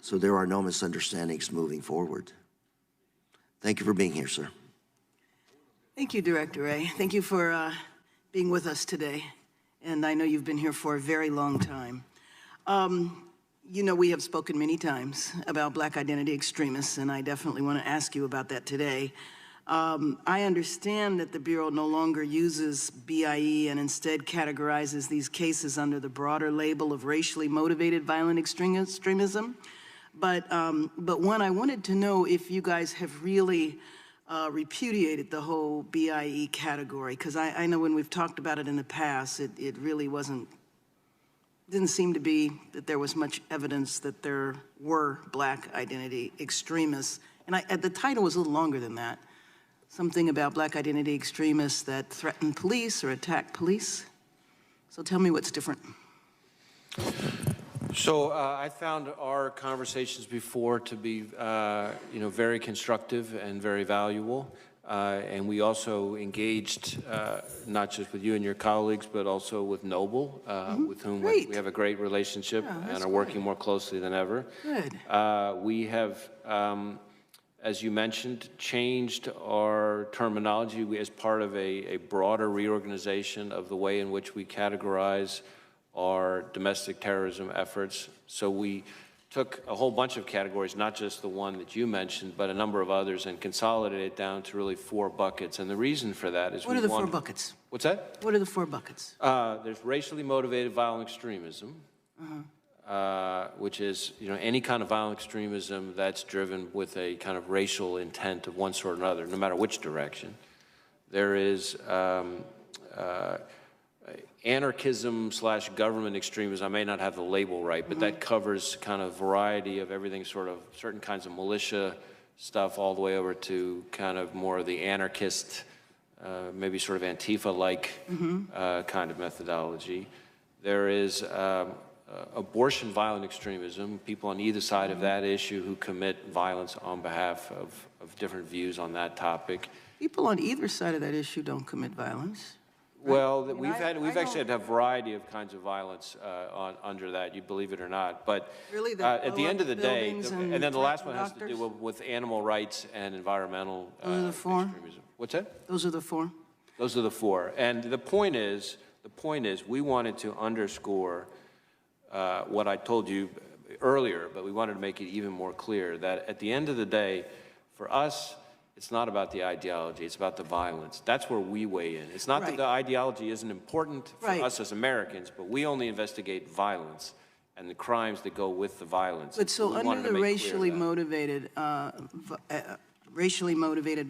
so there are no misunderstandings moving forward. Thank you for being here, sir. Thank you, Director Ray. Thank you for being with us today. And I know you've been here for a very long time. You know, we have spoken many times about Black identity extremists, and I definitely want to ask you about that today. I understand that the Bureau no longer uses BIE and instead categorizes these cases under the broader label of racially motivated violent extremism. But one, I wanted to know if you guys have really repudiated the whole BIE category, because I know when we've talked about it in the past, it really didn't seem to be that there was much evidence that there were Black identity extremists. And the title was a little longer than that. Something about Black identity extremists that threaten police or attack police. So tell me what's different. So I found our conversations before to be, very constructive and very valuable. And we also engaged not just with you and your colleagues, but also with Noble, with whom we have a great relationship and are working more closely than ever. Good. We have, as you mentioned, changed our terminology as part of a broader reorganization of the way in which we categorize our domestic terrorism efforts. So we took a whole bunch of categories, not just the one that you mentioned, but a number of others, and consolidated it down to really 4 buckets. And the reason for that is what are the 4 buckets? What's that? What are the 4 buckets? There's racially motivated violent extremism, which is any kind of violent extremism that's driven with a kind of racial intent of one sort or another, no matter which direction. There is anarchism/government extremism. I may not have the label right, but that covers kind of variety of everything, sort of certain kinds of militia stuff all the way over to kind of more of the anarchist, maybe sort of Antifa-like kind of methodology. There is abortion violent extremism, people on either side of that issue who commit violence on behalf of different views on that topic. People on either side of that issue don't commit violence. Well, we've actually had a variety of kinds of violence under that, you believe it or not. But really, at the end of the day, and then the last one has to do with animal rights and environmental extremism. What's that? Those are the 4? Those are the 4. And the point is, we wanted to underscore what I told you earlier, but we wanted to make it even more clear that at the end of the day, for us, it's not about the ideology, it's about the violence. That's where we weigh in. It's not that the ideology isn't important for us as Americans, but we only investigate violence and the crimes that go with the violence. But so under the racially motivated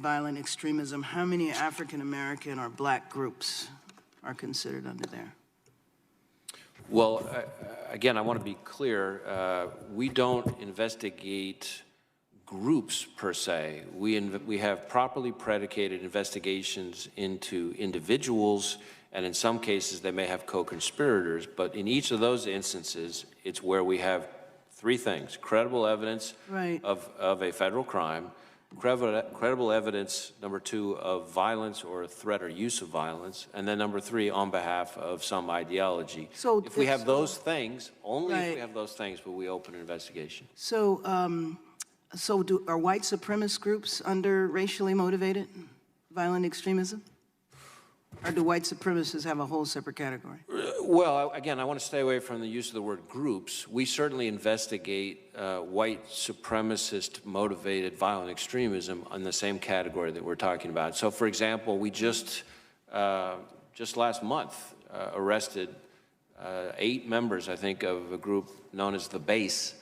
violent extremism, how many African American or Black groups are considered under there? Well, again, I want to be clear. We don't investigate groups per se. We have properly predicated investigations into individuals, and in some cases they may have co-conspirators, but in each of those instances, it's where we have 3 things: credible evidence of a federal crime, credible evidence, number 2, of violence or threat or use of violence, and then number 3, on behalf of some ideology. So if we have those things, only if we have those things will we open an investigation. So are white supremacist groups under racially motivated violent extremism? Or do white supremacists have a whole separate category? Well, again, I want to stay away from the use of the word groups. We certainly investigate white supremacist motivated violent extremism in the same category that we're talking about. So, for example, we just last month arrested 8 members, I think, of a group known as the Base.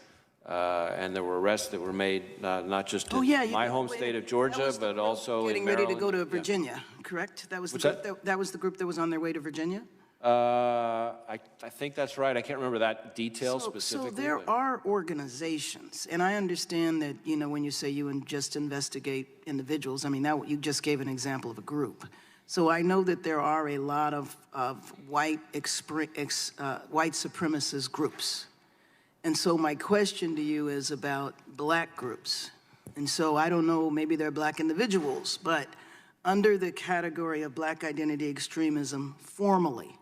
And there were arrests that were made not just in my home state of Georgia, but also in Maryland. Getting ready to go to Virginia, correct? That was that was the group that was on their way to Virginia? I think that's right. I can't remember that detail specifically. So there are organizations, and I understand that, when you say you just investigate individuals, I mean, that you just gave an example of a group. So I know that there are a lot of white supremacist groups. And so my question to you is about Black groups. And so I don't know, maybe they're Black individuals, but under the category of Black identity extremism, formally,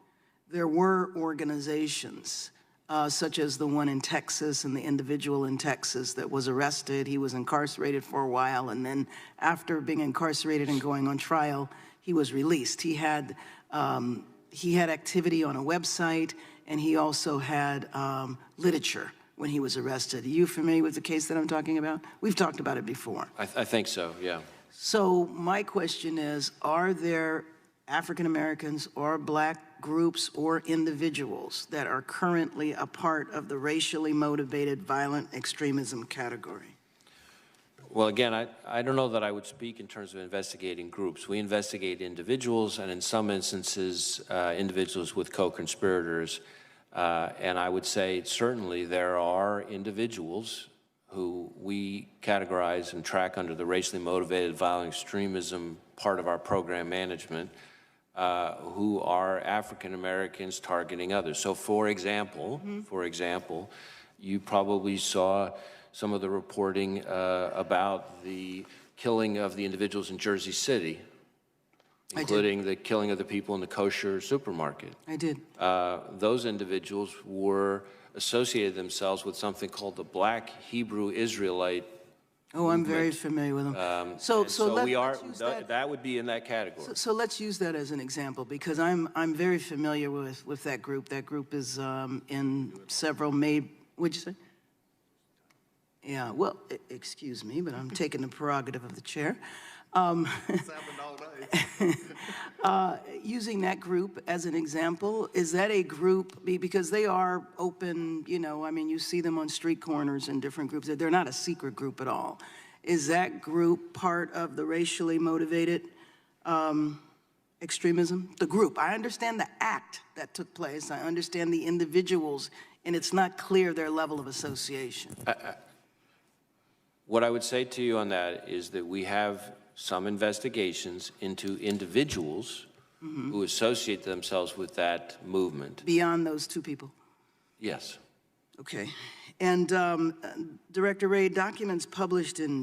there were organizations such as the one in Texas and the individual in Texas that was arrested. He was incarcerated for a while, and then after being incarcerated and going on trial, he was released. He had activity on a website, and he also had literature when he was arrested. Are you familiar with the case that I'm talking about? We've talked about it before. I think so, yeah. So my question is, are there African Americans or Black groups or individuals that are currently a part of the racially motivated violent extremism category? Well, again, I don't know that I would speak in terms of investigating groups. We investigate individuals, and in some instances, individuals with co-conspirators. And I would say certainly there are individuals who we categorize and track under the racially motivated violent extremism part of our program management, who are African Americans targeting others. So for example, you probably saw some of the reporting about the killing of the individuals in Jersey City, including the killing of the people in the kosher supermarket. I did. Those individuals were associated themselves with something called the Black Hebrew Israelite Oh, I'm very familiar with them. Let's use that. That would be in that category. So let's use that as an example, because I'm very familiar with that group. That group is in several what'd you say? Yeah, well, excuse me, but I'm taking the prerogative of the chair. Using that group as an example, is that a group, because they are open, I mean, you see them on street corners in different groups. They're not a secret group at all. Is that group part of the racially motivated extremism? The group. I understand the act that took place. I understand the individuals, and it's not clear their level of association. What I would say to you on that is that we have some investigations into individuals who associate themselves with that movement. Beyond those two people? Yes. Okay. And Director Ray, documents published in